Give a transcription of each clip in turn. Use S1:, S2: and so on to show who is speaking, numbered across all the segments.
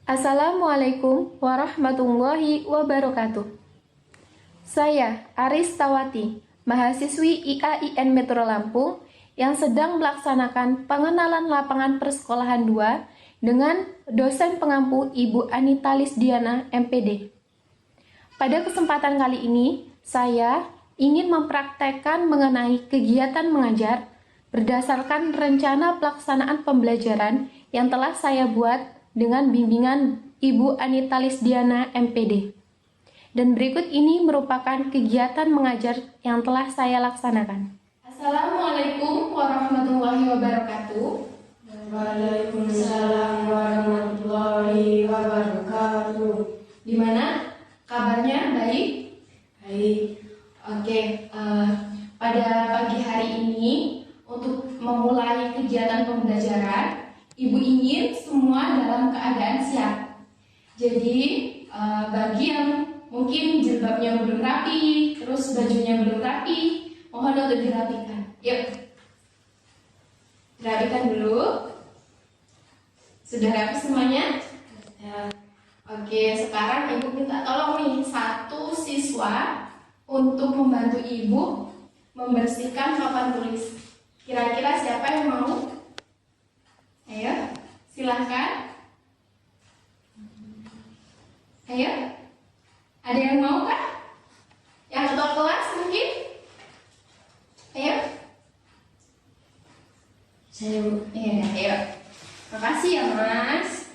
S1: Assalamualaikum warahmatullahi wabarakatuh. Saya Aris Tawati, mahasiswi IAIN Metro Lampung yang sedang melaksanakan pengenalan lapangan persekolahan 2 dengan dosen pengampu Ibu Anita Lisdiana, MPD. Pada kesempatan kali ini, saya ingin mempraktekkan mengenai kegiatan mengajar berdasarkan rencana pelaksanaan pembelajaran yang telah saya buat dengan bimbingan Ibu Anita Lisdiana, MPD. Dan berikut ini merupakan kegiatan mengajar yang telah saya laksanakan. Assalamualaikum warahmatullahi wabarakatuh.
S2: Waalaikumsalam warahmatullahi wabarakatuh.
S1: Gimana kabarnya? Baik?
S2: Baik.
S1: Oke, pada pagi hari ini untuk memulai kegiatan pembelajaran, Ibu ingin semua dalam keadaan siap. Jadi bagi yang mungkin jilbabnya belum rapi, terus bajunya belum rapi, mohon untuk dirapikan. Yuk, dirapikan dulu. Sudah rapi semuanya? Ya. Oke, sekarang Ibu minta tolong nih satu siswa untuk membantu Ibu membersihkan papan tulis. Kira-kira siapa yang mau? Ayo, silahkan. Ayo, ada yang mau kah? Yang ketua kelas mungkin? Ayo.
S2: Saya
S1: Iya, ayo. Makasih ya Mas.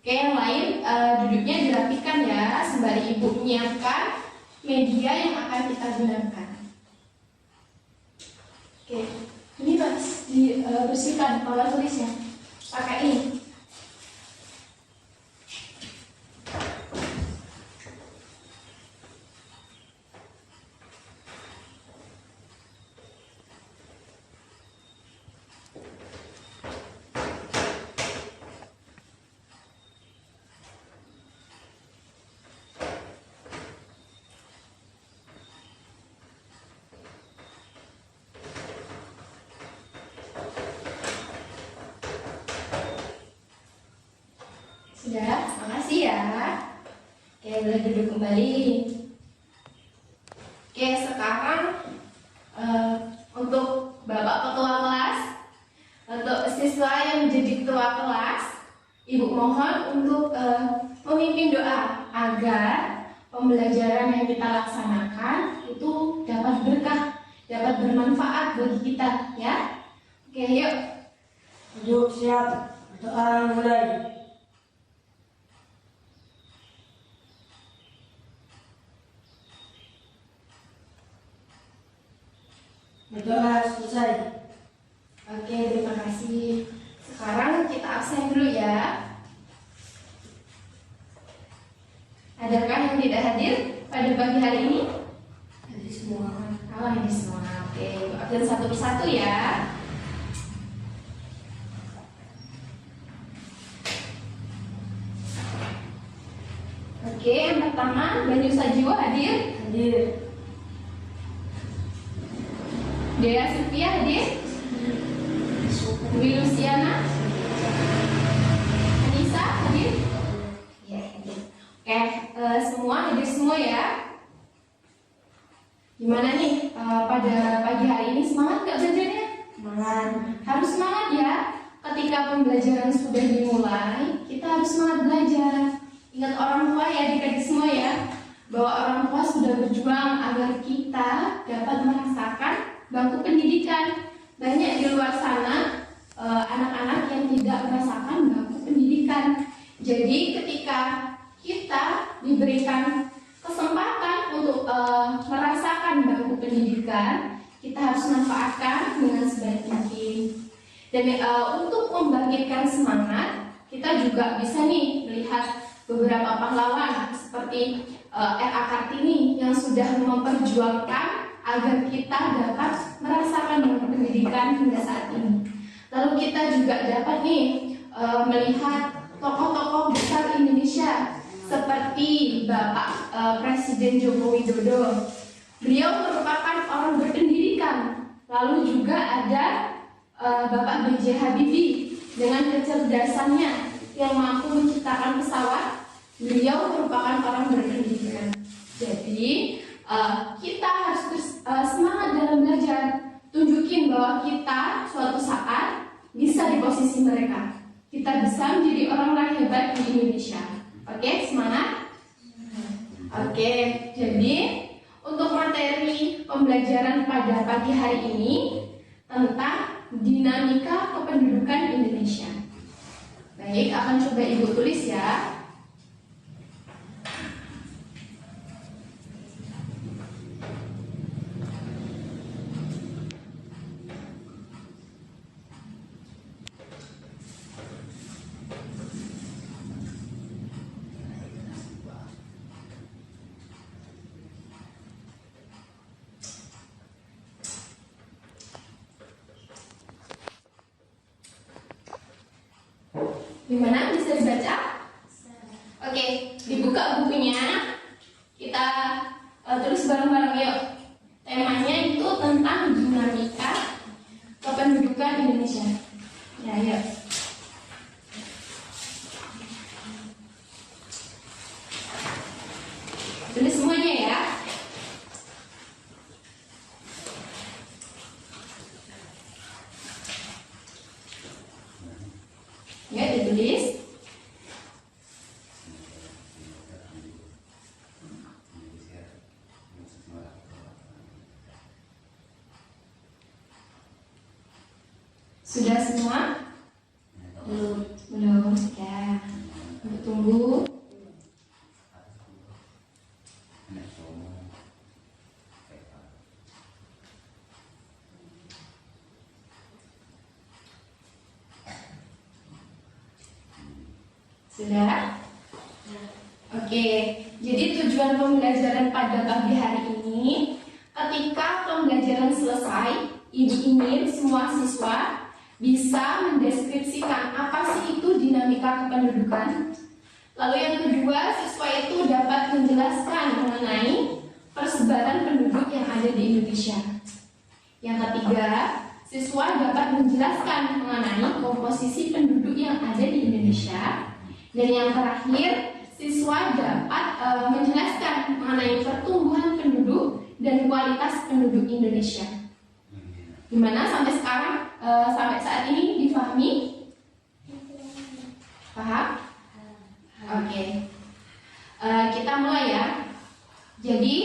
S1: Oke, yang lain duduknya dirapikan ya, sembari Ibu menyiapkan media yang akan kita gunakan. Oke, ini Mas, dibersihkan papan tulisnya. Pakai ini. Sudah, makasih ya. Oke, boleh duduk kembali. Oke, sekarang untuk Bapak Ketua Kelas, untuk siswa yang menjadi Ketua Kelas, Ibu mohon untuk memimpin doa agar pembelajaran yang kita laksanakan itu dapat berkah, dapat bermanfaat bagi kita, ya. Oke, yuk.
S2: duduk siap. Doa mulai. Berdoa selesai.
S1: Oke, terima kasih. Sekarang kita absen dulu ya. Adakah yang tidak hadir pada pagi hari ini?
S2: Jadi semua.
S1: Oh, ini semua. Oke, absen satu persatu ya. Oke, yang pertama Banyu Sajiwo hadir.
S2: Hadir.
S1: Dea Sufia hadir. Dwi Luciana. Anissa hadir. Ya, hadir. Oke, semua hadir semua ya. Gimana nih pada pagi hari ini, semangat nggak belajarnya?
S2: Semangat.
S1: Harus semangat ya. Ketika pembelajaran sudah dimulai, kita harus semangat belajar. Ingat orang tua ya, adik-adik semua ya, bahwa orang tua sudah berjuang agar kita dapat merasakan bangku pendidikan. Banyak di luar sana anak-anak yang tidak merasakan bangku pendidikan. Jadi ketika kita diberikan kesempatan untuk merasakan bangku pendidikan, kita harus manfaatkan dengan sebaik mungkin. Dan untuk membangkitkan semangat, kita juga bisa nih melihat beberapa pahlawan seperti R.A. Kartini yang sudah memperjuangkan agar kita dapat merasakan bangku pendidikan hingga saat ini. Lalu kita juga dapat nih melihat tokoh-tokoh besar Indonesia seperti Bapak Presiden Joko Widodo. Beliau merupakan orang berpendidikan. Lalu juga ada Bapak B.J. Habibie dengan kecerdasannya yang mampu menciptakan pesawat. Beliau merupakan orang berpendidikan. Jadi kita harus semangat dalam belajar. Tunjukin bahwa kita suatu saat bisa di posisi mereka. Kita bisa menjadi orang-orang hebat di Indonesia. Oke, semangat? Oke, jadi untuk materi pembelajaran pada pagi hari ini tentang dinamika kependudukan Indonesia. Baik, akan coba Ibu tulis ya. Gimana? Bisa dibaca? Oke, dibuka bukunya. Kita tulis bareng-bareng yuk. Temanya itu tentang dinamika kependudukan Indonesia. Ya, yuk. Tulis semuanya ya. Ya, ditulis. Sudah semua? Belum. Belum. Ya. Tunggu. Sudah? Oke, jadi tujuan pembelajaran pada pagi hari ini, ketika pembelajaran selesai, Ibu ingin semua siswa bisa mendeskripsikan apa sih itu dinamika kependudukan. Lalu yang kedua, siswa itu dapat menjelaskan mengenai persebaran penduduk yang ada di Indonesia. Yang ketiga, siswa dapat menjelaskan mengenai komposisi penduduk yang ada di Indonesia. Dan yang terakhir, siswa dapat menjelaskan mengenai pertumbuhan penduduk dan kualitas penduduk Indonesia. Gimana sampai sekarang, sampai saat ini difahami? Paham? Oke. Kita mulai ya. Jadi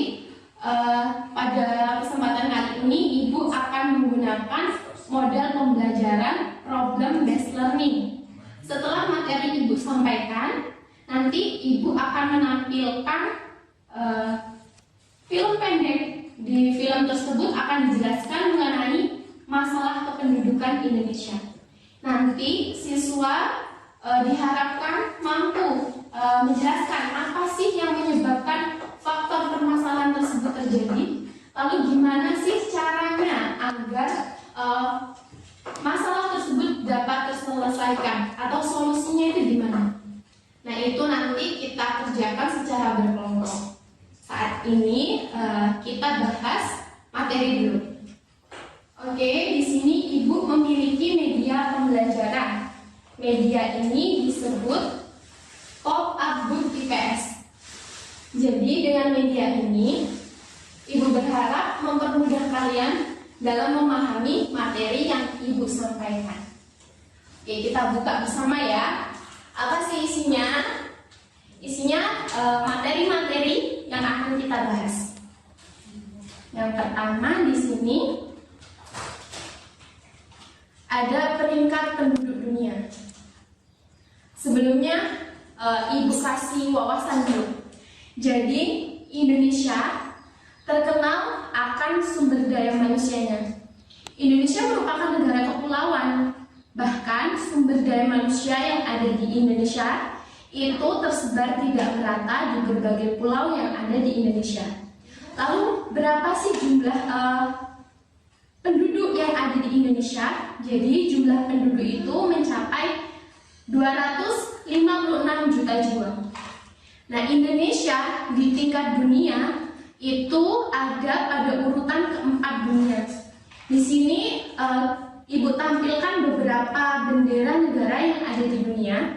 S1: pada kesempatan kali ini Ibu akan menggunakan model pembelajaran problem based learning. Setelah materi Ibu sampaikan, nanti Ibu akan menampilkan film pendek. Di film tersebut akan dijelaskan mengenai masalah kependudukan Indonesia. Nanti siswa diharapkan mampu menjelaskan apa sih yang menyebabkan faktor permasalahan tersebut terjadi, lalu gimana sih caranya agar masalah tersebut dapat terselesaikan atau solusinya itu gimana. Nah, itu nanti kita kerjakan secara berkelompok. Saat ini kita bahas materi dulu. Oke, di sini Ibu memiliki media pembelajaran. Media ini disebut pop-up book IPS. Jadi dengan media ini Ibu berharap mempermudah kalian dalam memahami materi yang Ibu sampaikan. Oke, kita buka bersama ya. Apa sih isinya? Isinya materi-materi yang akan kita bahas. Yang pertama di sini ada peringkat penduduk dunia. Sebelumnya Ibu kasih wawasan dulu. Jadi Indonesia terkenal akan sumber daya manusianya. Indonesia merupakan negara kepulauan. Bahkan sumber daya manusia yang ada di Indonesia itu tersebar tidak merata di berbagai pulau yang ada di Indonesia. Lalu berapa sih jumlah penduduk yang ada di Indonesia? Jadi jumlah penduduk itu mencapai 256 juta jiwa. Nah, Indonesia di tingkat dunia itu ada pada urutan keempat dunia. Di sini Ibu tampilkan beberapa bendera negara yang ada di dunia.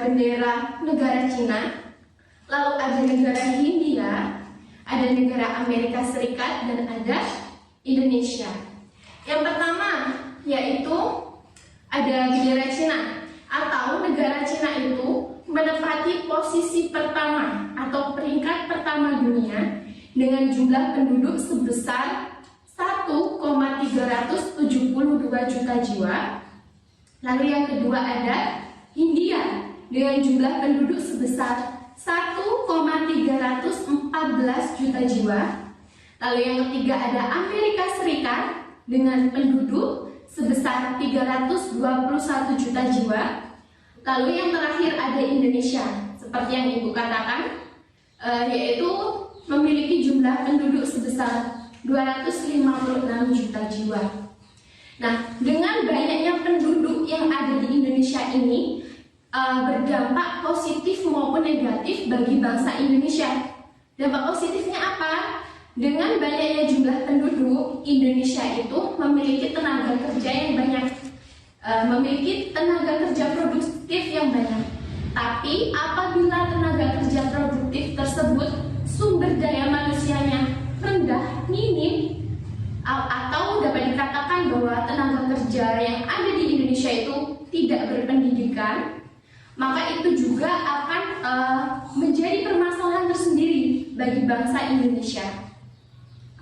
S1: bendera negara Cina, lalu ada negara Hindia, ada negara Amerika Serikat, dan ada Indonesia. Yang pertama yaitu ada bendera Cina, atau negara Cina itu menempati posisi pertama atau peringkat pertama dunia dengan jumlah penduduk sebesar 1,372 juta jiwa. Lalu yang kedua ada Hindia dengan jumlah penduduk sebesar 1,314 juta jiwa. Lalu yang ketiga ada Amerika Serikat dengan penduduk sebesar 321 juta jiwa. Lalu yang terakhir ada Indonesia, seperti yang Ibu katakan, yaitu memiliki jumlah penduduk sebesar 256 juta jiwa. Nah, dengan banyaknya penduduk yang ada di Indonesia ini berdampak positif maupun negatif bagi bangsa Indonesia. Dampak positifnya apa? Dengan banyaknya jumlah penduduk, Indonesia itu memiliki tenaga kerja yang banyak, memiliki tenaga kerja produktif yang banyak. Tapi apabila tenaga kerja produktif tersebut sumber daya manusianya rendah, minim, atau dapat dikatakan bahwa tenaga kerja yang ada di Indonesia itu tidak berpendidikan, maka itu juga akan menjadi permasalahan tersendiri bagi bangsa Indonesia.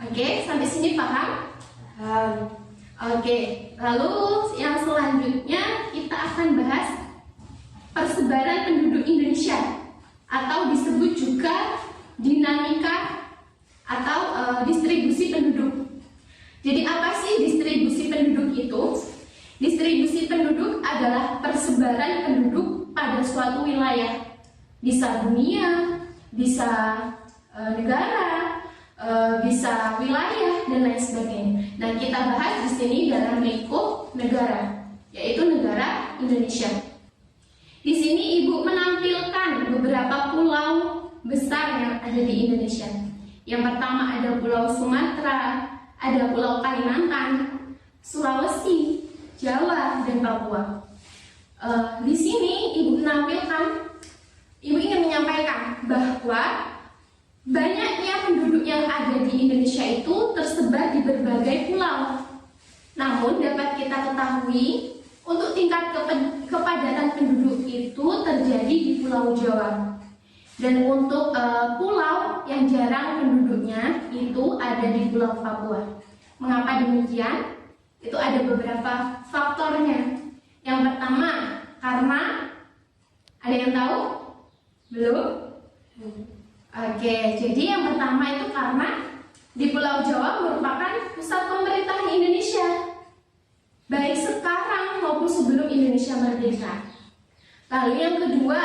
S1: Oke, sampai sini paham? Oke, lalu yang selanjutnya kita akan bahas persebaran penduduk Indonesia, atau disebut juga dinamika atau distribusi penduduk. Jadi apa sih distribusi penduduk itu? Distribusi penduduk adalah persebaran penduduk pada suatu wilayah, bisa dunia, bisa negara, bisa wilayah, dan lain sebagainya. Nah, kita bahas di sini dalam lingkup negara, yaitu negara Indonesia. Di sini Ibu menampilkan beberapa pulau besar yang ada di Indonesia. Yang pertama ada Pulau Sumatera, ada Pulau Kalimantan, Sulawesi, Jawa, dan Papua. Di sini Ibu menampilkan, Ibu ingin menyampaikan bahwa banyaknya penduduk yang ada di Indonesia itu tersebar di berbagai pulau. Namun dapat kita ketahui untuk tingkat kepadatan penduduk itu terjadi di Pulau Jawa. Dan untuk pulau yang jarang penduduknya itu ada di Pulau Papua. Mengapa demikian? Itu ada beberapa faktornya. Yang pertama, karena ada yang tahu? Belum? Oke, jadi yang pertama itu karena di Pulau Jawa merupakan pusat pemerintahan Indonesia, baik sekarang maupun sebelum Indonesia merdeka. Lalu yang kedua,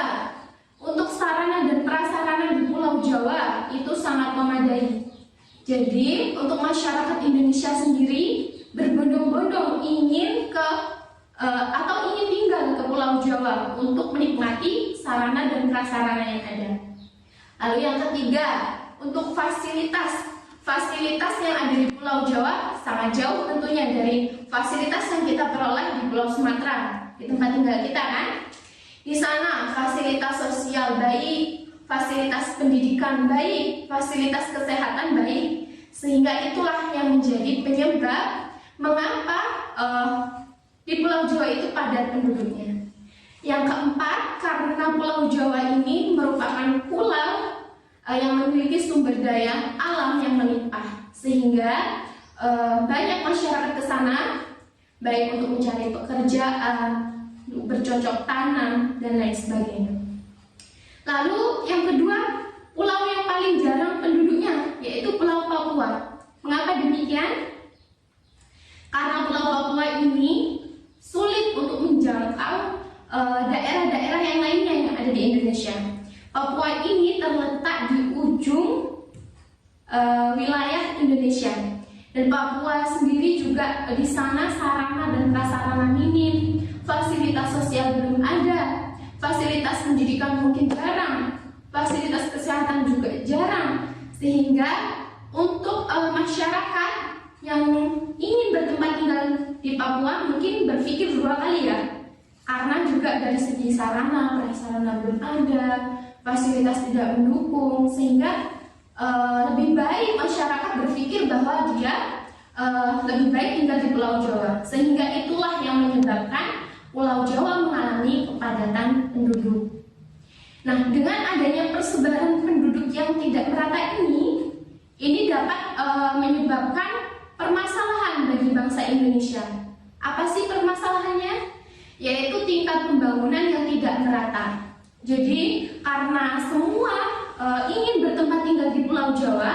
S1: untuk sarana dan prasarana di Pulau Jawa itu sangat memadai. Jadi untuk masyarakat Indonesia sendiri berbondong-bondong ingin ingin tinggal ke Pulau Jawa untuk menikmati sarana dan prasarana yang ada. Lalu yang ketiga, untuk fasilitas yang ada di Pulau Jawa sangat jauh tentunya dari fasilitas yang kita peroleh di Pulau Sumatera, di tempat tinggal kita kan. Di sana fasilitas sosial baik, fasilitas pendidikan baik, fasilitas kesehatan baik, sehingga itulah yang menjadi penyebab mengapa di Pulau Jawa itu padat penduduknya. Yang keempat, karena Pulau Jawa ini merupakan pulau yang memiliki sumber daya alam yang melimpah, sehingga banyak masyarakat ke sana, baik untuk mencari pekerjaan, bercocok tanam, dan lain sebagainya. Lalu yang kedua, pulau yang paling jarang penduduknya, yaitu Pulau Papua. Mengapa demikian? Karena Pulau Papua ini sulit untuk menjangkau daerah-daerah yang lainnya yang ada di Indonesia. Papua ini terletak di ujung wilayah Indonesia, dan Papua sendiri juga di sana sarana dan prasarana minim, fasilitas sosial belum ada, fasilitas pendidikan mungkin jarang, fasilitas kesehatan juga jarang, sehingga untuk masyarakat yang ingin bertempat tinggal di Papua mungkin berpikir dua kali ya, Karena juga dari segi sarana, prasarana belum ada, fasilitas tidak mendukung, sehingga lebih baik masyarakat berpikir bahwa dia lebih baik tinggal di Pulau Jawa. Sehingga itulah yang menyebabkan Pulau Jawa mengalami kepadatan penduduk. Nah, dengan adanya persebaran penduduk yang tidak merata ini dapat menyebabkan permasalahan bagi bangsa Indonesia. Apa sih permasalahannya? Yaitu tingkat pembangunan yang tidak merata. Jadi karena semua ingin bertempat tinggal di Pulau Jawa,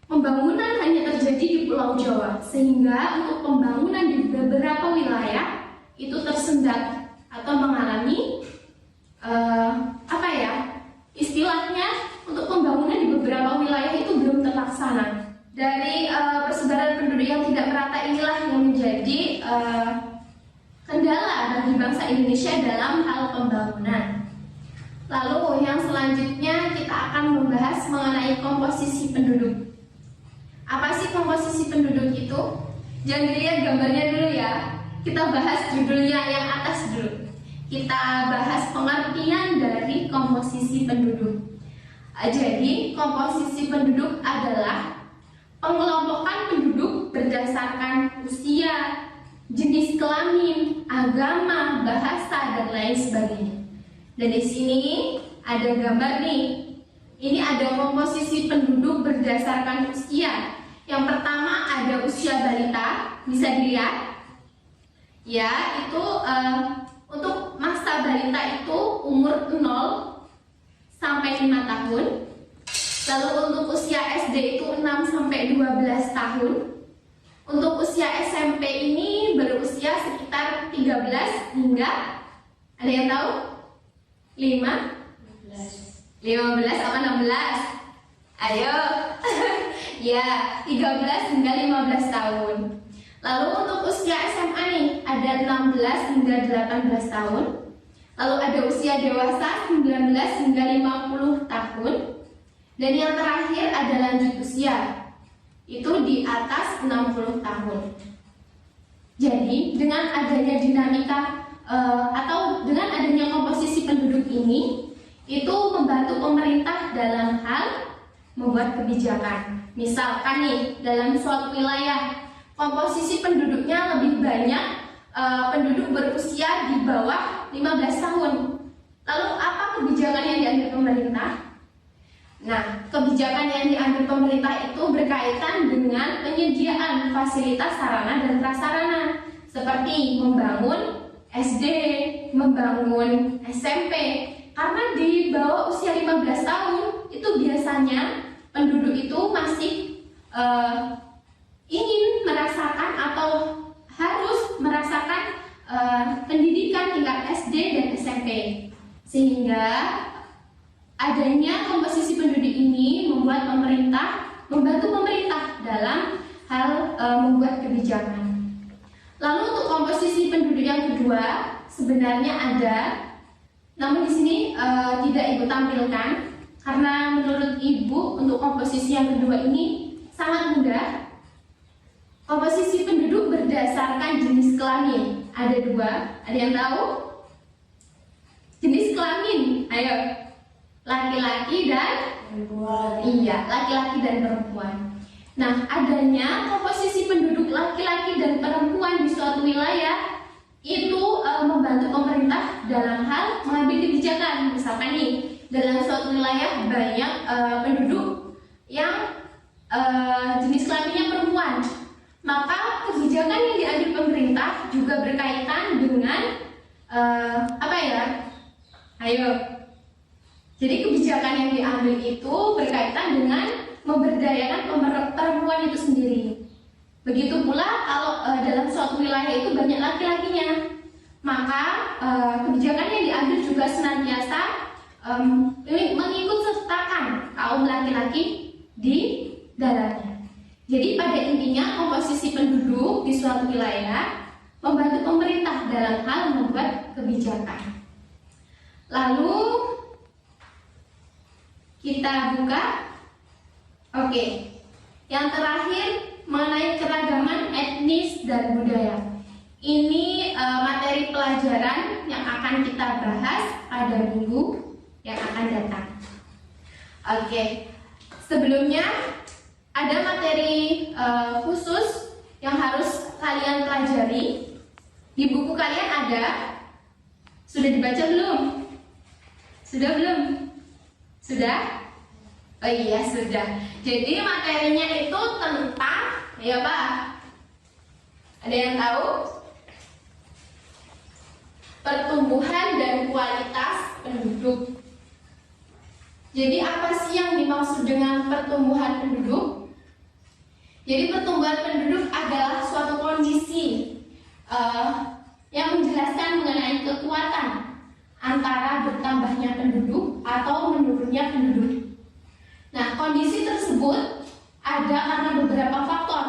S1: pembangunan hanya terjadi di Pulau Jawa, sehingga untuk pembangunan di beberapa wilayah itu tersendat atau mengalami istilahnya untuk pembangunan di beberapa wilayah itu belum terlaksana. Dari persebaran penduduk yang tidak merata inilah yang menjadi kendala bagi bangsa Indonesia dalam hal pembangunan. Lalu yang selanjutnya kita akan membahas mengenai komposisi penduduk. Apa sih komposisi penduduk itu? Jangan dilihat gambarnya dulu ya. Kita bahas judulnya yang atas dulu. Kita bahas pengertian dari komposisi penduduk. Jadi komposisi penduduk adalah pengelompokan penduduk berdasarkan usia, jenis kelamin, agama, bahasa, dan lain sebagainya. Dan di sini ada gambar nih. Ini ada komposisi penduduk berdasarkan usia. Yang pertama ada usia balita, bisa dilihat. Ya, itu untuk masa balita itu umur 0 sampai 5 tahun. Lalu untuk usia SD itu 6 sampai 12 tahun. Untuk usia SMP ini berusia sekitar 13 hingga, ada yang tahu? 15 apa 16? Ayo. Ya, 13 hingga 15 tahun. Lalu untuk usia SMA nih, ada 16 hingga 18 tahun. Lalu ada usia dewasa 19 hingga 50 tahun. Dan yang terakhir ada lanjut usia, itu di atas 60 tahun. Jadi dengan adanya dinamika atau dengan adanya komposisi penduduk ini, itu membantu pemerintah dalam hal membuat kebijakan. Misalkan nih, dalam suatu wilayah komposisi penduduknya lebih banyak penduduk berusia di bawah 15 tahun. Lalu apa kebijakan yang diambil pemerintah? Nah, kebijakan yang diambil pemerintah itu berkaitan dengan penyediaan fasilitas sarana dan prasarana, seperti membangun SD, membangun SMP. Karena di bawah usia 15 tahun itu biasanya penduduk itu masih ingin merasakan atau harus merasakan pendidikan tingkat SD dan SMP. Sehingga adanya komposisi penduduk ini membantu pemerintah dalam hal membuat kebijakan. Lalu untuk komposisi penduduk yang kedua sebenarnya ada, namun di sini tidak Ibu tampilkan karena menurut Ibu untuk komposisi yang kedua ini sangat mudah. Komposisi penduduk berdasarkan jenis kelamin ada dua, ada yang tahu? Jenis kelamin, ayo. Laki-laki dan
S2: perempuan.
S1: Iya, laki-laki dan perempuan. Nah, adanya komposisi penduduk laki-laki dan perempuan di suatu wilayah itu membantu pemerintah dalam hal mengambil kebijakan. Misalkan nih, dalam suatu wilayah banyak penduduk yang jenis kelaminnya perempuan, maka kebijakan yang diambil pemerintah juga berkaitan dengan Ayo. Jadi kebijakan yang diambil itu berkaitan dengan memberdayakan perempuan itu sendiri. Begitu pula kalau dalam suatu wilayah itu banyak laki-lakinya, maka kebijakan yang diambil juga senantiasa mengikut sertakan kaum laki-laki di dalamnya. Jadi pada intinya komposisi penduduk di suatu wilayah membantu pemerintah dalam hal membuat kebijakan. Lalu kita buka. Oke. Yang terakhir mengenai keragaman etnis dan budaya. Ini materi pelajaran yang akan kita bahas pada minggu yang akan datang. Oke, sebelumnya ada materi khusus yang harus kalian pelajari. Di buku kalian ada. Sudah dibaca belum? Sudah belum? Sudah? Oh iya, sudah. Jadi materinya itu tentang, ya Pak? Ada yang tahu? Pertumbuhan dan kualitas penduduk. Jadi apa sih yang dimaksud dengan pertumbuhan penduduk? Jadi pertumbuhan penduduk adalah suatu kondisi yang menjelaskan mengenai kekuatan antara bertambahnya penduduk atau menurunnya penduduk. Nah, kondisi tersebut ada karena beberapa faktor.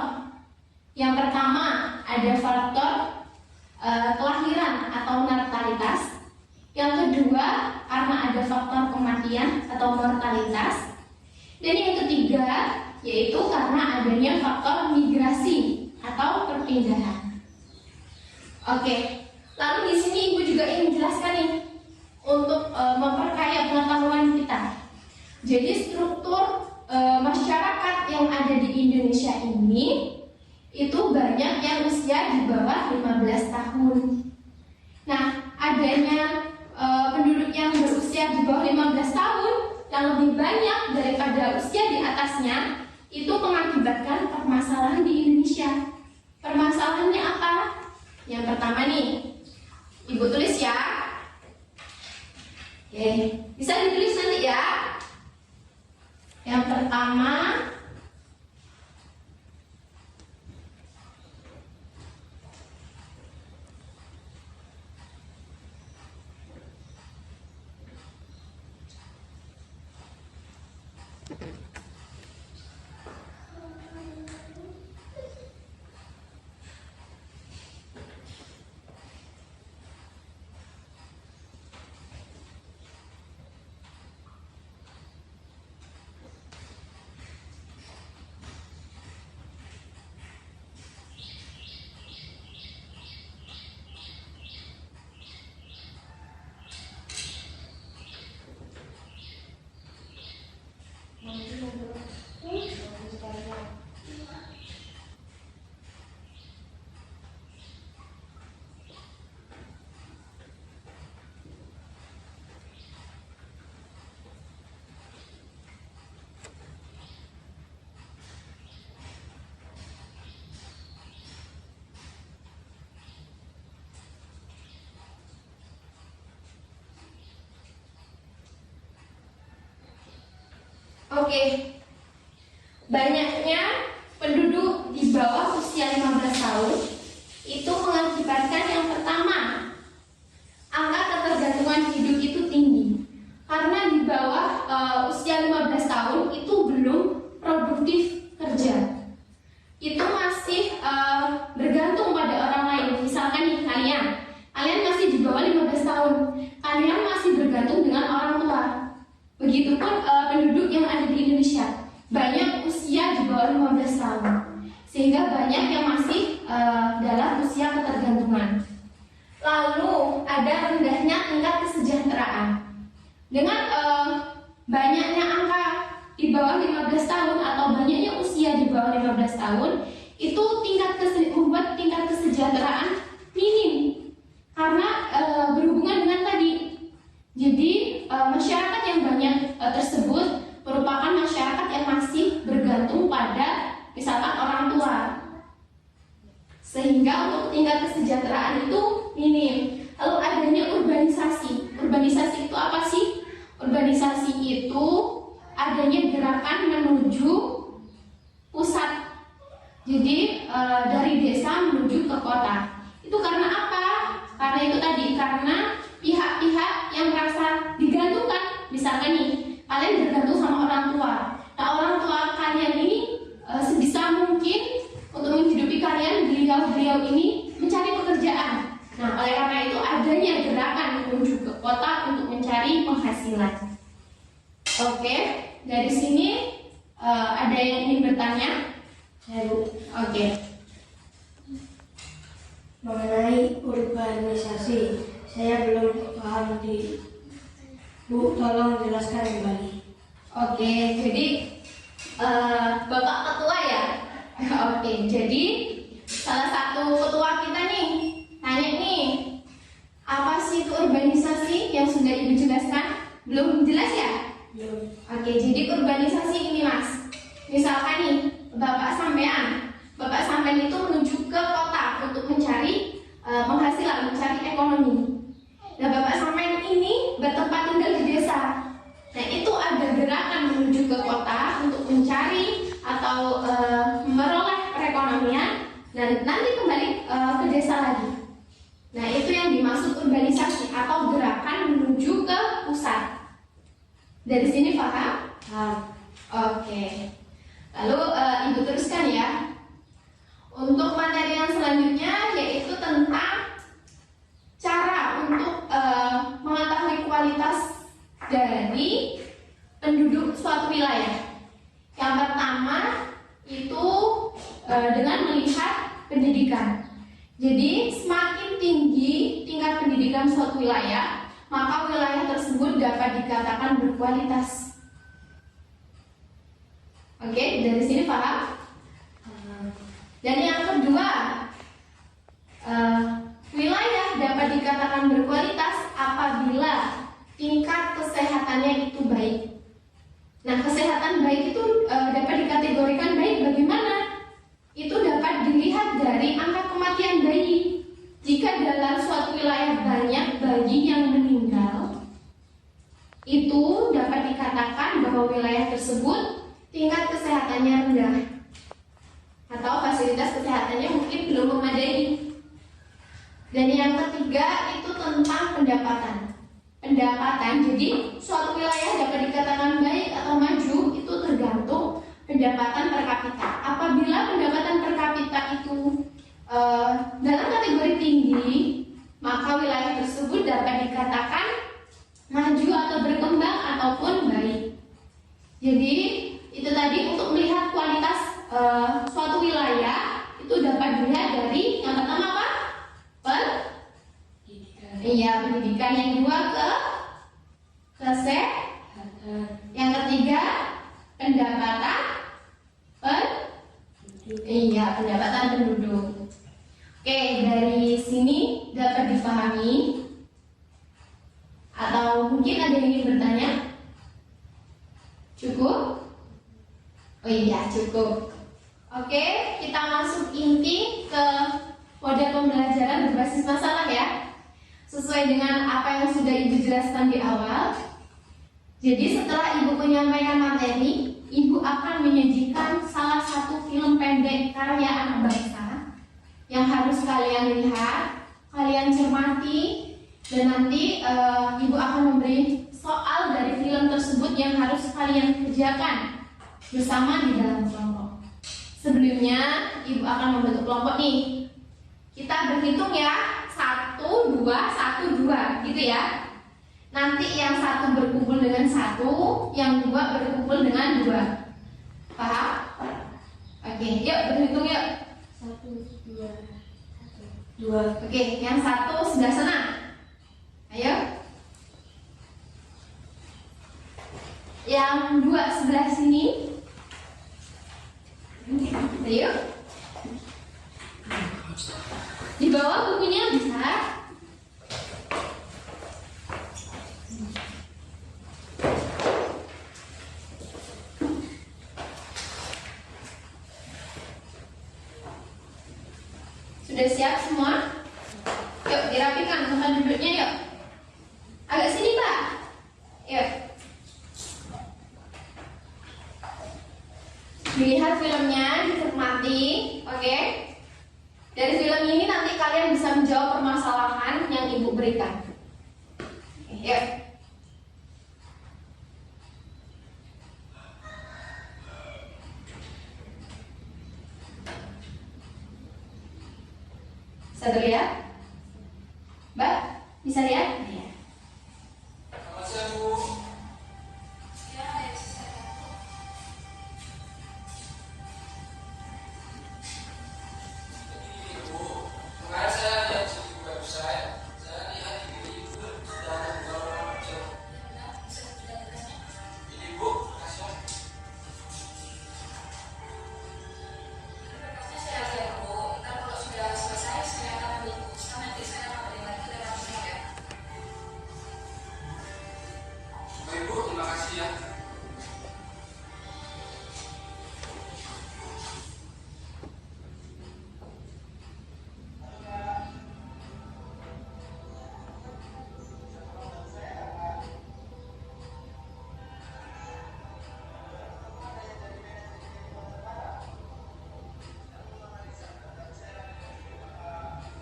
S1: Yang pertama ada faktor kelahiran atau natalitas. Yang kedua karena ada faktor kematian atau mortalitas. Dan yang ketiga yaitu karena adanya faktor migrasi atau perpindahan. Oke, lalu di sini Ibu juga ingin menjelaskan nih untuk memperkaya pengetahuan kita. Jadi struktur masyarakat yang ada di Indonesia ini itu banyak yang usia di bawah 15 tahun. Nah, adanya penduduk yang berusia di bawah 15 tahun yang lebih banyak daripada usia di atasnya itu mengakibatkan permasalahan di Indonesia. Permasalahannya apa? Yang pertama nih, Ibu tulis ya. Oke, bisa ditulis nanti ya. Yang pertama, oke, banyaknya penduduk di bawah usia 15 tahun itu mengakibatkan yang pertama, angka ketergantungan hidup itu tinggi. Karena di bawah usia 15 tahun itu belum produktif kerja. Itu masih bergantung pada orang lain. Misalkan nih kalian masih di bawah 15 tahun. Kalian masih bergantung dengan orang tua. Begitupun penduduk yang ada di Indonesia, banyak usia di bawah 15 tahun, sehingga banyak yang masih dalam usia ketergantungan. Lalu ada rendahnya tingkat kesejahteraan. Dengan banyaknya angka di bawah 15 tahun atau banyaknya usia di bawah 15 tahun, itu membuat tingkat kesejahteraan minim karena berhubungan dengan tadi. Jadi masyarakat yang banyak tersebut merupakan masyarakat yang masih bergantung pada misalkan orang tua, sehingga untuk tingkat kesejahteraan itu minim. Lalu adanya urbanisasi. Urbanisasi itu apa sih? Urbanisasi itu adanya gerakan menuju pusat. Jadi dari desa menuju ke kota. Itu karena apa? Karena itu tadi, karena pihak-pihak yang merasa digantungkan. Misalkan nih, kalian bergantung sama orang tua. Nah, orang tua kalian ini sebisa mungkin untuk menghidupi kalian, beliau ini mencari pekerjaan. Nah, oleh karena itu adanya gerakan menuju ke kota untuk mencari penghasilan. Oke, dari sini ada yang ingin bertanya? Oke.
S2: Mengenai urbanisasi, saya belum paham nanti. Bu, tolong jelaskan kembali.
S1: Oke, jadi Bapak Ketua ya. Oke, jadi salah satu ketua kita nih tanya nih, apa sih itu urbanisasi yang sudah Ibu jelaskan? Belum jelas ya?
S2: Belum.
S1: Oke, jadi urbanisasi ini Mas. Misalkan nih, Bapak sampean itu menuju ke kota untuk mencari penghasilan, mencari ekonomi. Nah, Bapak sampean ini bertempat tinggal di desa. Nah, itu ada gerakan menuju ke kota untuk mencari atau meroleh perekonomian dan nanti kembali ke desa lagi. Nah, itu yang dimaksud urbanisasi atau gerakan menuju ke pusat. Dari sini paham?
S2: Paham.
S1: Oke. Lalu Ibu teruskan ya. Untuk materi yang selanjutnya yaitu tentang cara untuk mengetahui kualitas dari penduduk suatu wilayah. Yang pertama itu dengan melihat pendidikan. Jadi semakin tinggi tingkat pendidikan suatu wilayah, maka wilayah tersebut dapat dikatakan berkualitas. Oke, dari sini paham? Dan yang kedua, wilayah dapat dikatakan berkualitas apabila tingkat kesehatannya itu baik. Nah, kesehatan baik itu dapat dikategorikan baik bagaimana? Itu dapat dilihat dari angka kematian bayi. Jika dalam suatu wilayah banyak bayi yang meninggal, itu dapat dikatakan bahwa wilayah tersebut tingkat kesehatannya rendah atau fasilitas kesehatannya mungkin belum memadai. Dan yang ketiga itu tentang pendapatan. Jadi suatu wilayah dapat dikatakan baik atau maju itu tergantung pendapatan per kapita. Apabila pendapatan per kapita itu dalam kategori tinggi, maka wilayah tersebut dapat dikatakan maju atau berkembang ataupun baik. Jadi itu tadi untuk melihat kualitas suatu wilayah itu dapat dilihat dari yang pertama apa? Pendidikan. Yang kedua kesehatan. Yang ketiga pendapatan pendapatan penduduk. Oke, dari sini dapat dipahami atau mungkin ada yang ingin bertanya? Cukup? Oh iya, cukup. Oke, kita masuk inti ke model pembelajaran berbasis masalah ya. Sesuai dengan apa yang sudah Ibu jelaskan di awal. Jadi setelah Ibu menyampaikan materi, Ibu akan menyajikan salah satu film pendek karya anak bangsa yang harus kalian lihat, kalian cermati, dan nanti Ibu akan memberi soal dari film tersebut yang harus kalian kerjakan bersama di dalam kelompok. Sebelumnya Ibu akan membentuk kelompok nih. Kita berhitung ya, 1, 2, 1, 2 gitu ya. Nanti yang satu berkumpul dengan satu, yang dua berkumpul dengan dua. Paham? Oke, yuk berhitung yuk.
S2: 1, 2, 1, 2.
S1: Oke, yang satu sebelah sana. Ayo. Yang dua sebelah sini. Ayo. Di bawah bukunya bisa. Sudah siap semua? Yuk dirapikan tempat duduknya yuk. Agak sini Pak. Yuk. Dilihat filmnya, dicermati, oke? Dari film ini nanti kalian bisa menjawab permasalahan yang Ibu berikan. Yuk. Bisa terlihat? Mbak, bisa lihat? Iya.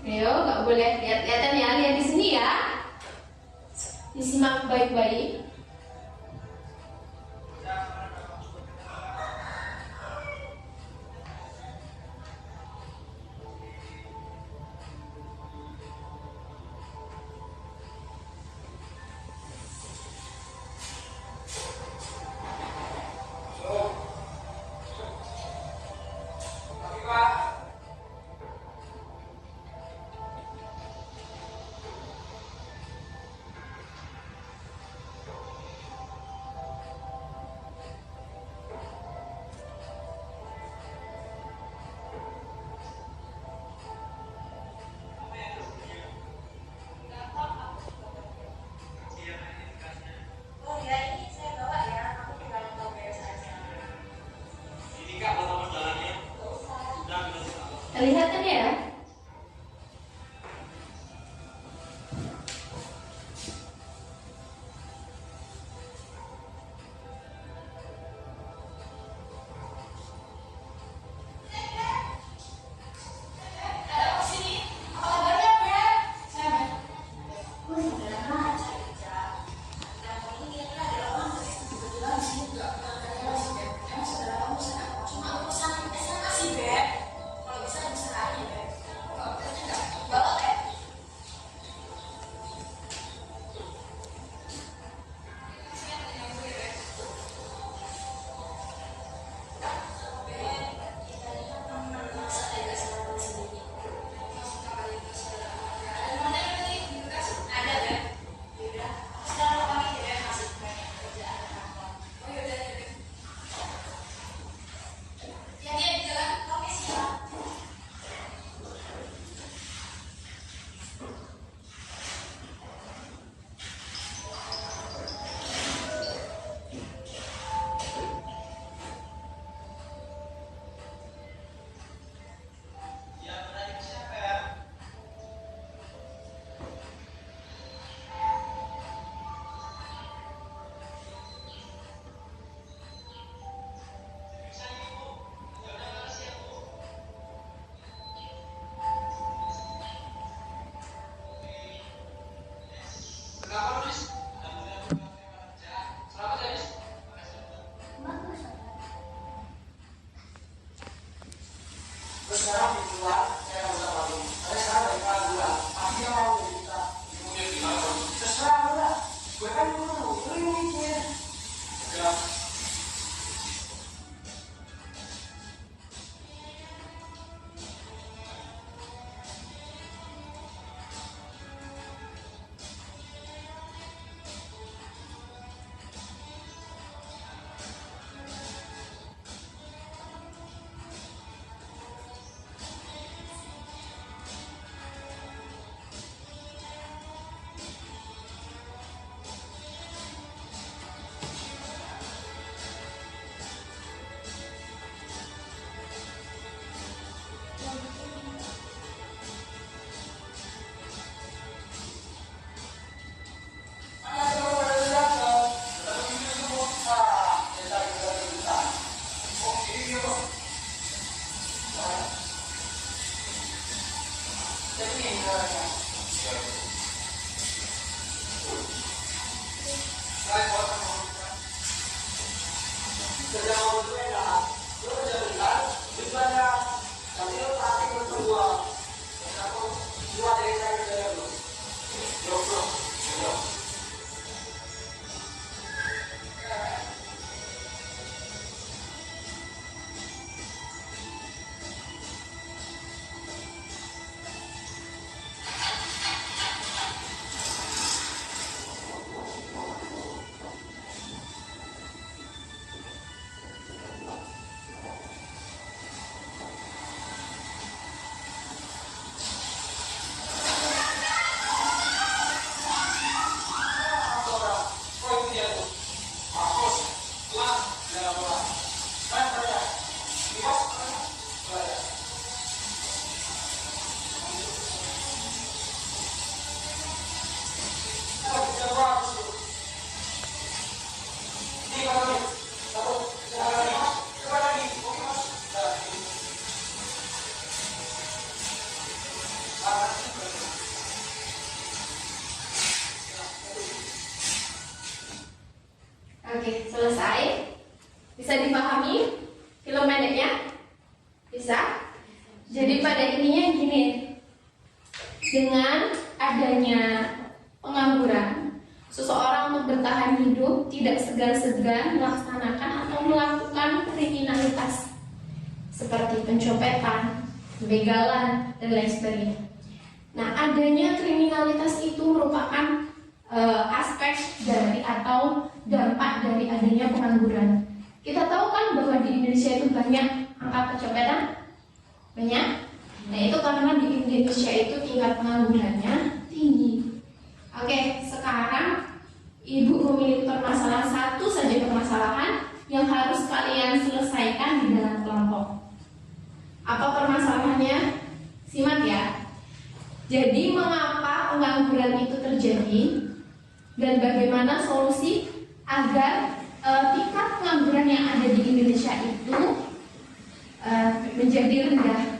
S1: Ayo, nggak boleh lihat-lihatan ya, lihat di sini ya. Disimak baik-baik. Terlihat kan ya? Bisa dipahami film pendeknya? Bisa? Jadi pada intinya gini, dengan adanya pengangguran, seseorang untuk bertahan hidup tidak segan-segan melaksanakan atau melakukan kriminalitas seperti pencopetan, begalan, dan lain sebagainya. Nah, adanya kriminalitas itu merupakan aspek dari atau dampak dari adanya pengangguran. Kita tahu kan bahwa di Indonesia itu banyak angka pencopetan, banyak. Nah, itu karena di Indonesia itu tingkat penganggurannya tinggi. Oke, sekarang Ibu memiliki permasalahan, satu saja permasalahan yang harus kalian selesaikan di dalam kelompok. Apa permasalahannya? Simak ya. Jadi mengapa pengangguran itu terjadi dan bagaimana solusi agar tingkat pengangguran yang ada di Indonesia itu menjadi rendah.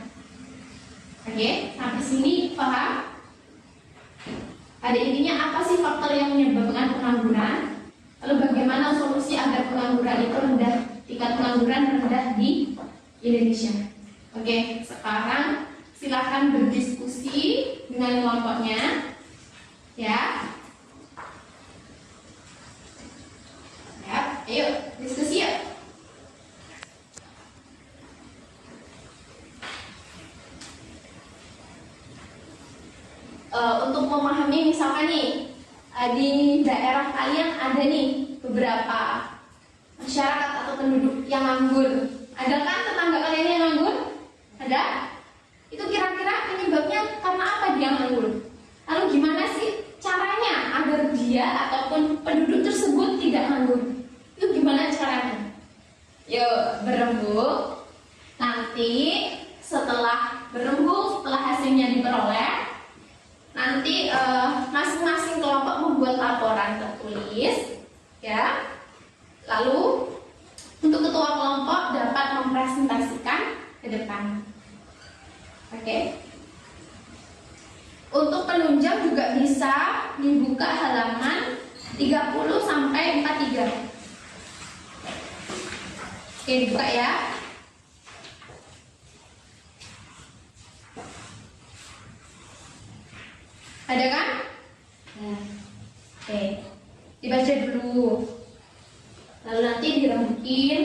S1: Oke, sampai sini paham? Pada intinya apa sih faktor yang menyebabkan pengangguran? Lalu bagaimana solusi agar pengangguran itu rendah, tingkat pengangguran rendah di Indonesia? Oke, sekarang silakan berdiskusi dengan kelompoknya, ya. Ya, ayo diskusi yuk. Untuk memahami misalkan nih di daerah kalian ada nih beberapa masyarakat atau penduduk yang nganggur. Ada kan tetangga kalian yang nganggur? Ada? Itu kira-kira penyebabnya karena apa dia nganggur? Lalu gimana sih caranya agar dia ataupun penduduk tersebut tidak nganggur? Itu gimana caranya? Yuk berembuk. Nanti setelah berembuk, setelah hasilnya diperoleh, nanti masing-masing kelompok membuat laporan tertulis, ya. Lalu untuk ketua kelompok dapat mempresentasikan ke depan. Oke. Untuk penunjang juga bisa dibuka halaman 30 sampai 43. Oke, dibuka ya. Ada kan? Oke. Dibaca dulu. Lalu nanti dirembukin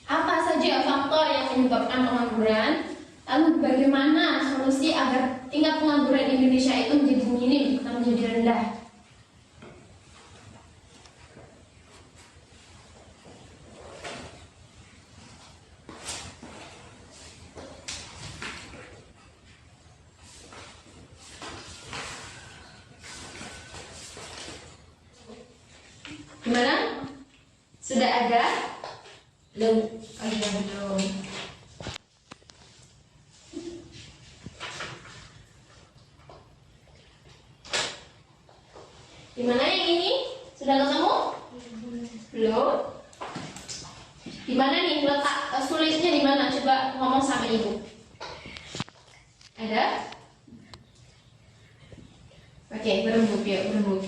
S1: apa saja faktor yang menyebabkan pengangguran. Lalu bagaimana solusi agar tingkat pengangguran di Indonesia itu menjadi minim atau menjadi rendah? Gimana? Sudah ada? Belum? Oh iya, belum. Gimana yang ini? Sudah ketemu? Belum? Dimana nih letak sulitnya di mana? Coba ngomong sama ibu. Ada? Oke, berembuk ya, berembuk.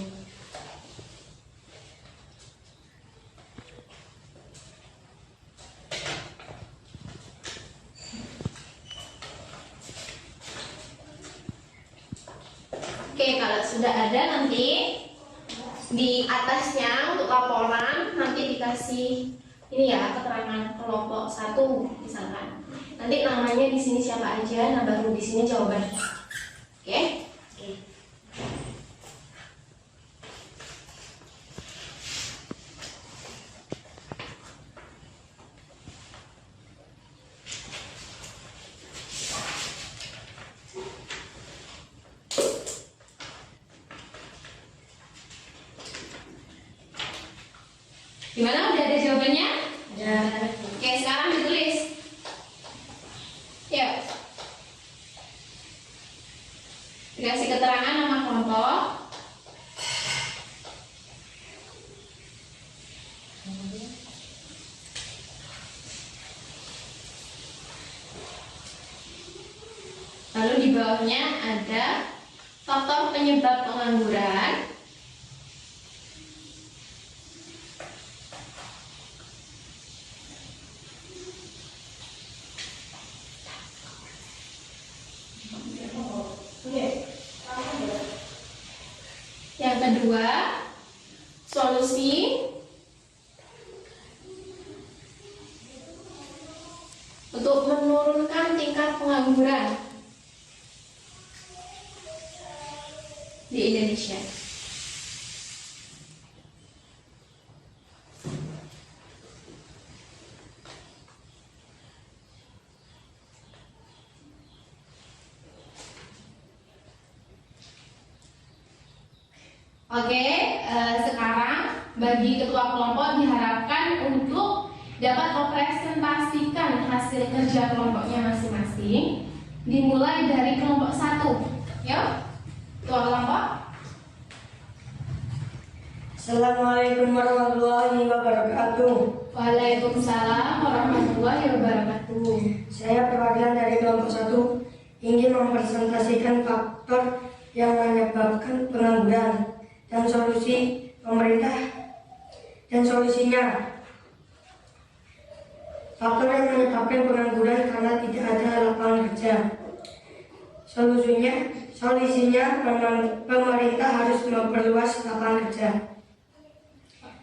S1: Oke, kalau sudah ada nanti di atasnya untuk laporan nanti dikasih ini ya, keterangan kelompok 1 misalkan. Nanti namanya di sini siapa aja, nah baru di sini jawaban. Oke? Gimana? Udah ada jawabannya?
S2: Ya.
S1: Oke, sekarang ditulis. Yuk. Dikasih keterangan nama kelompok. Lalu di bawahnya ada faktor penyebab pengangguran. kedua, solusi untuk menurunkan tingkat pengangguran di Indonesia. Oke, sekarang bagi ketua kelompok diharapkan untuk dapat mempresentasikan hasil kerja kelompoknya masing-masing, dimulai dari kelompok 1. Yuk, ketua kelompok.
S2: Assalamualaikum warahmatullahi wabarakatuh.
S1: Waalaikumsalam warahmatullahi wabarakatuh.
S2: Saya perwakilan dari kelompok 1 ingin mempresentasikan faktor yang menyebabkan pengangguran dan solusi pemerintah dan solusinya. Faktor yang menyebabkan pengangguran karena tidak ada lapangan kerja. Solusinya pemerintah harus memperluas lapangan kerja.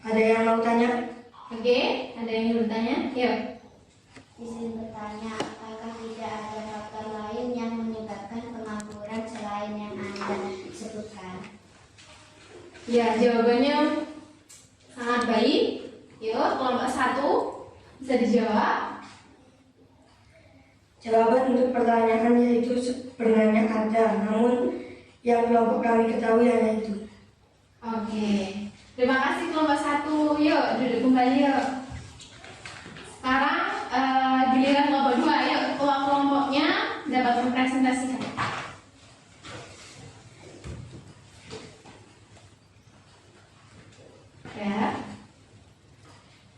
S2: Ada yang mau tanya?
S1: Oke, ada yang mau bertanya? Yuk.
S3: Izin bertanya, apakah tidak ada faktor lain yang menyebabkan pengangguran selain yang Anda sebutkan?
S1: Ya, jawabannya sangat baik. Yuk, kelompok 1 bisa dijawab.
S2: Jawaban untuk pertanyaan yaitu sebenarnya ada, namun yang kelompok kami ketahui hanya itu.
S1: Oke, terima kasih kelompok 1. Yuk, duduk kembali yuk. Sekarang giliran kelompok 2. Yuk, ketua kelompoknya dapat mempresentasikan. Ya.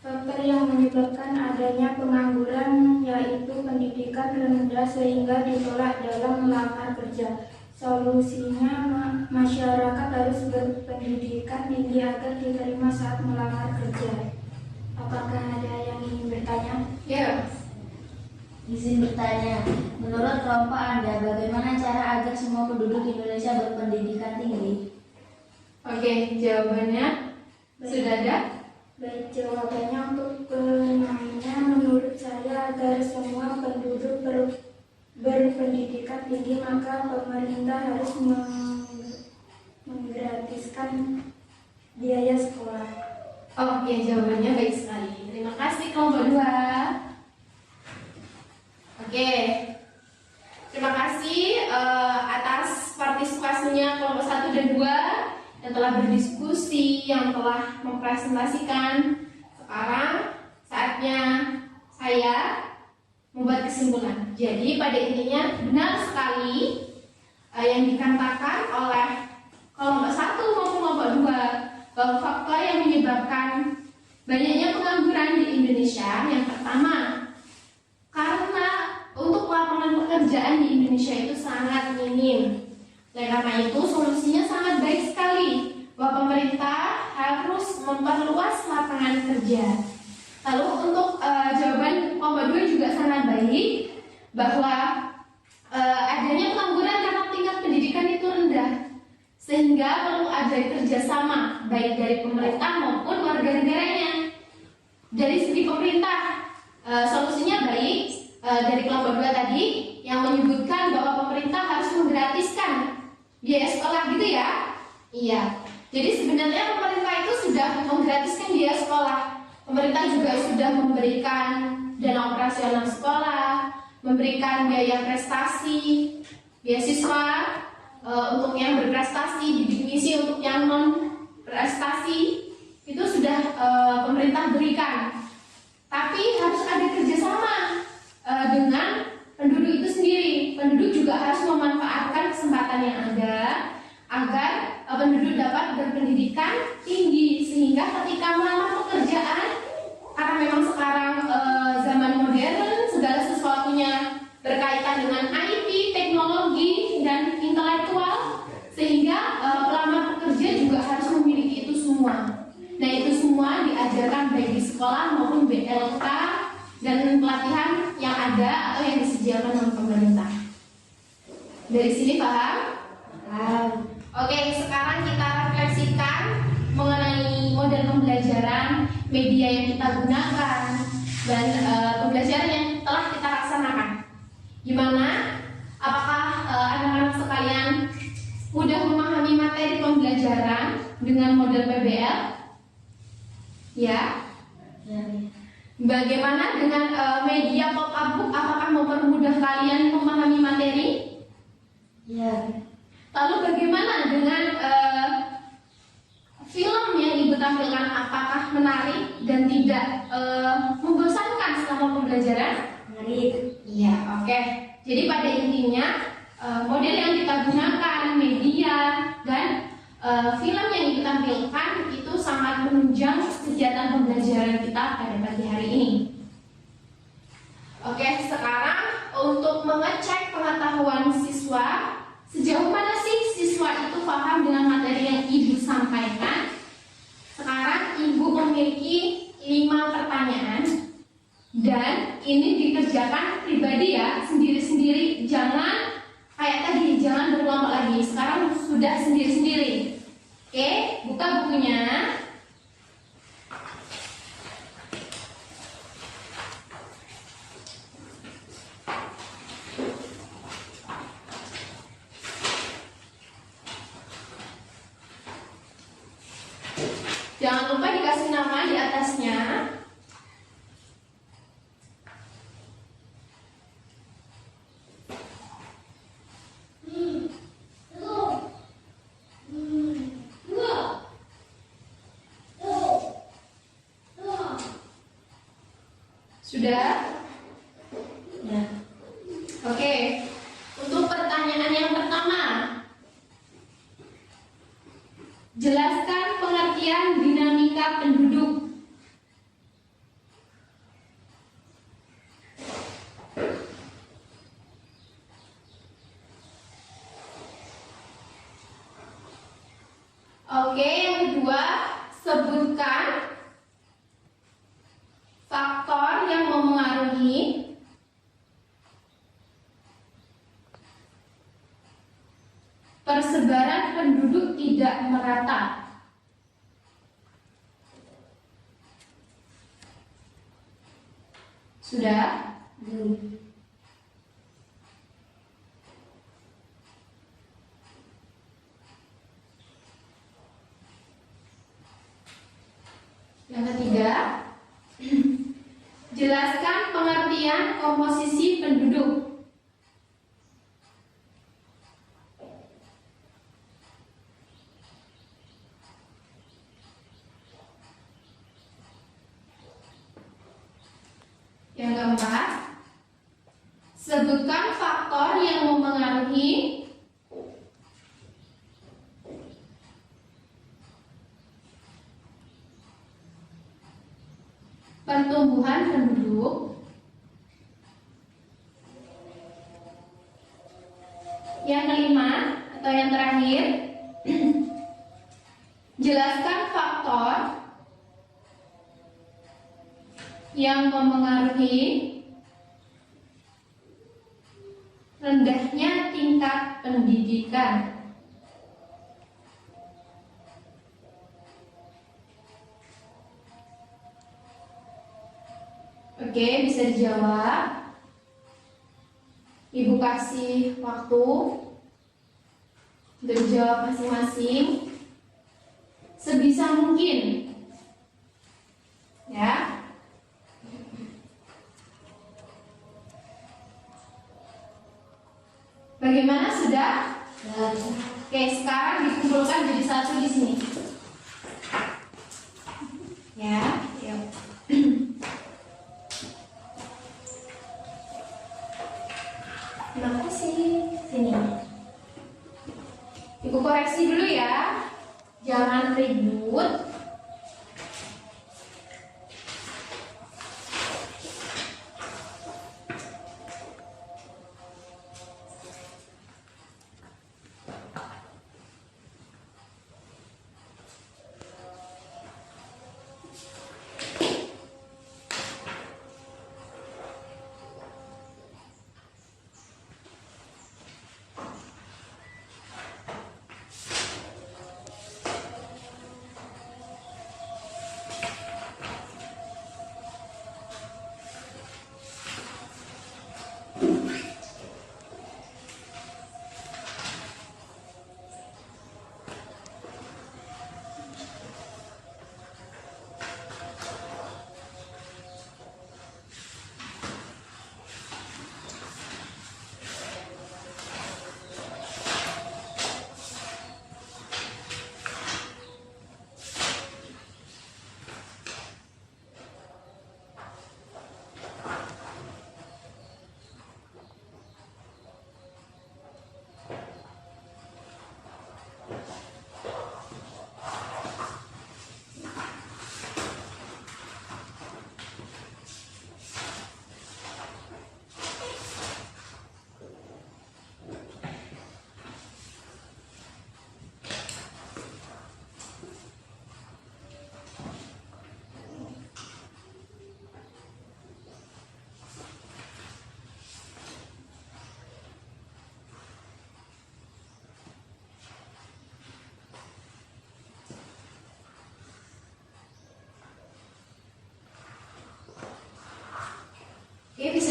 S4: Faktor yang menyebabkan adanya pengangguran yaitu pendidikan rendah sehingga ditolak dalam melamar kerja. Solusinya masyarakat harus berpendidikan tinggi agar diterima saat melamar kerja. Apakah ada yang ingin bertanya?
S1: Ya.
S3: Izin bertanya, menurut kelompok Anda, bagaimana cara agar semua penduduk Indonesia berpendidikan tinggi?
S1: Oke, jawabannya sudah ada.
S4: Baik, jawabannya untuk penanya, menurut saya agar semua penduduk berpendidikan tinggi maka pemerintah harus menggratiskan biaya sekolah.
S1: Oke, jawabannya baik sekali. Terima kasih kelompok 2. Oke, terima kasih atas partisipasinya kelompok 1 dan 2 yang telah berdiskusi, yang telah mempresentasikan. Sekarang saatnya saya membuat kesimpulan. Jadi pada intinya benar sekali yang dikatakan oleh kelompok 1 maupun kelompok 2 bahwa faktor yang menyebabkan banyaknya pengangguran di Indonesia yang pertama karena untuk lapangan pekerjaan di Indonesia itu sangat minim. Dan karena itu solusinya sangat baik sekali bahwa pemerintah harus memperluas lapangan kerja. Lalu untuk jawaban kelompok 2 juga sangat baik bahwa adanya pengangguran karena tingkat pendidikan itu rendah, sehingga perlu ada kerjasama baik dari pemerintah maupun warga negaranya. Dari segi pemerintah solusinya baik dari kelompok 2 tadi yang menyebutkan bahwa pemerintah harus menggratiskan biaya sekolah gitu ya. Iya. Jadi sebenarnya pemerintah itu sudah menggratiskan biaya sekolah. Pemerintah juga sudah memberikan dana operasional sekolah, memberikan biaya prestasi, beasiswa untuk yang berprestasi, bidik misi untuk yang non prestasi itu sudah pemerintah berikan. Tapi harus ada kerjasama dengan penduduk itu sendiri. Penduduk juga harus memanfaatkan kesempatan yang ada agar penduduk dapat berpendidikan tinggi, sehingga ketika melamar pekerjaan, karena memang sekarang zaman modern segala sesuatunya berkaitan dengan IT, teknologi dan intelektual, sehingga pelamar pekerja juga harus memiliki itu semua. Nah, itu semua diajarkan baik di sekolah maupun BLK dan pelatihan yang ada atau yang disediakan oleh pemerintah. Dari sini paham?
S3: Paham.
S1: Oke, sekarang kita menginformasikan mengenai model pembelajaran, media yang kita gunakan, dan pembelajaran yang telah kita laksanakan. Gimana? Apakah anak-anak sekalian mudah memahami materi pembelajaran dengan model PBL? Ya. Bagaimana dengan media pop-up book? Apakah mempermudah kalian memahami materi?
S2: Ya.
S1: Lalu bagaimana dengan film yang ibu tampilkan? Apakah menarik dan tidak membosankan selama pembelajaran?
S2: Menarik.
S1: Iya, oke. Jadi pada intinya model yang kita gunakan, media dan film yang ibu tampilkan itu sangat menunjang kegiatan pembelajaran kita pada pagi hari ini. Oke, sekarang untuk mengecek pengetahuan siswa, sejauh mana sih siswa itu paham dengan materi yang ibu sampaikan? Sekarang ibu memiliki 5 pertanyaan dan ini dikerjakan pribadi ya, sendiri-sendiri. Jangan kayak tadi, jangan berkelompok lagi. Sekarang sudah sendiri-sendiri. Oke, buka bukunya. Jangan lupa dikasih nama di atasnya. Sudah?
S2: Ya.
S1: Oke. Untuk pertanyaan yang pertama, jelaskan pengertian dinamika penduduk. Oke, yang kedua, sebutkan faktor yang memengaruhi persebaran penduduk tidak merata. Sudah?
S2: Belum.
S1: Yang ketiga, jelaskan pengertian komposisi penduduk. Yang keempat, sebutkan faktor yang memengaruhi pertumbuhan penduduk. Yang kelima atau yang terakhir, jelaskan faktor yang memengaruhi rendahnya tingkat pendidikan. Oke, bisa dijawab. Ibu kasih waktu untuk jawab masing-masing sebisa mungkin. Ya. Bagaimana, sudah? Oke, sekarang dikumpulkan jadi satu di sini. Ya, yuk. Kenapa sih sini? Ibu koreksi dulu ya, jangan ribut.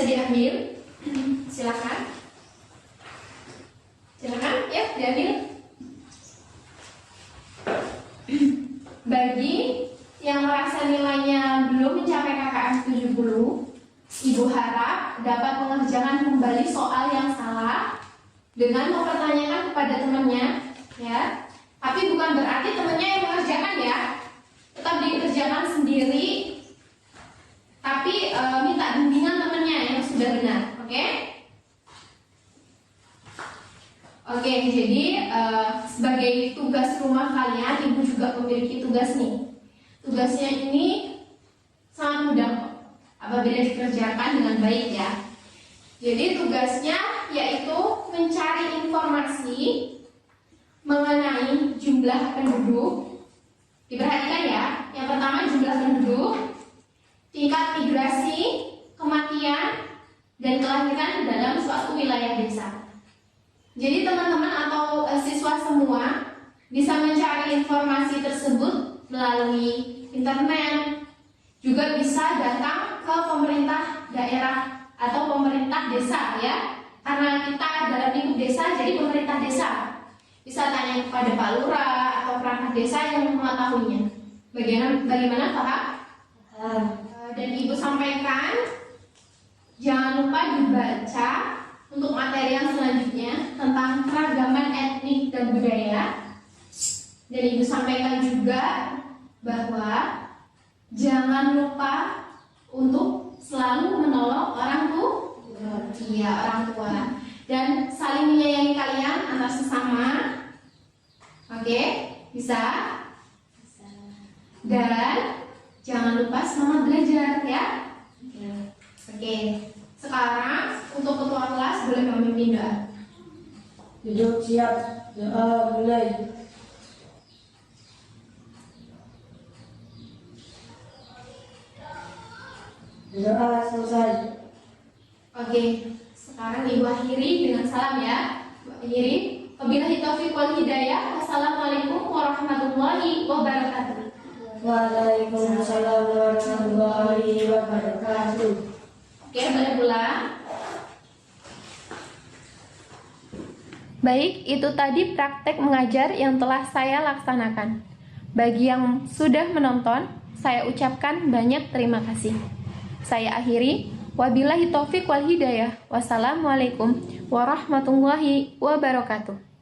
S1: diambil. Silakan. Silakan, ya diambil. Bagi yang merasa nilainya belum mencapai KKM 70, Ibu harap dapat mengerjakan kembali soal yang salah dengan mempertanyakan kepada temannya, ya. Tapi bukan berarti temannya yang mengerjakan ya. Tetap dikerjakan sendiri. Tapi minta bimbingan temannya yang sudah benar, oke? Oke, jadi sebagai tugas rumah kalian, Ibu juga memiliki tugas nih. Tugasnya ini sangat mudah kok, apabila dikerjakan dengan baik ya. Jadi tugasnya yaitu mencari informasi mengenai jumlah penduduk. Diperhatikan ya, yang pertama jumlah penduduk, tingkat migrasi, kematian, dan kelahiran dalam suatu wilayah desa. Jadi teman-teman atau siswa semua bisa mencari informasi tersebut melalui internet, juga bisa datang ke pemerintah daerah atau pemerintah desa ya. Karena kita dalam lingkup desa, jadi pemerintah desa. Bisa tanya kepada Pak Lurah atau perangkat desa yang mengetahuinya. Bagaimana paham? Dan Ibu sampaikan, jangan lupa dibaca untuk materi yang selanjutnya tentang keragaman etnik dan budaya. Dan Ibu sampaikan juga bahwa jangan lupa untuk selalu menolong orang tua. Iya, orang tua. Dan saling menyayangi kalian antar sesama. Oke, bisa? Bisa. Dan jangan lupa semangat belajar ya. Oke. Sekarang untuk ketua kelas boleh memimpin doa.
S2: Duduk siap, doa mulai. Doa selesai.
S1: Oke, sekarang Ibu akhiri dengan salam ya. Ibu akhiri. Wabillahi taufiq wal hidayah. Wassalamualaikum warahmatullahi wabarakatuh.
S2: Waalaikumsalam warahmatullahi wabarakatuh.
S1: Oke, boleh pulang.
S5: Baik, itu tadi praktek mengajar yang telah saya laksanakan. Bagi yang sudah menonton, saya ucapkan banyak terima kasih. Saya akhiri, wabillahi taufiq wal hidayah. Wassalamualaikum warahmatullahi wabarakatuh.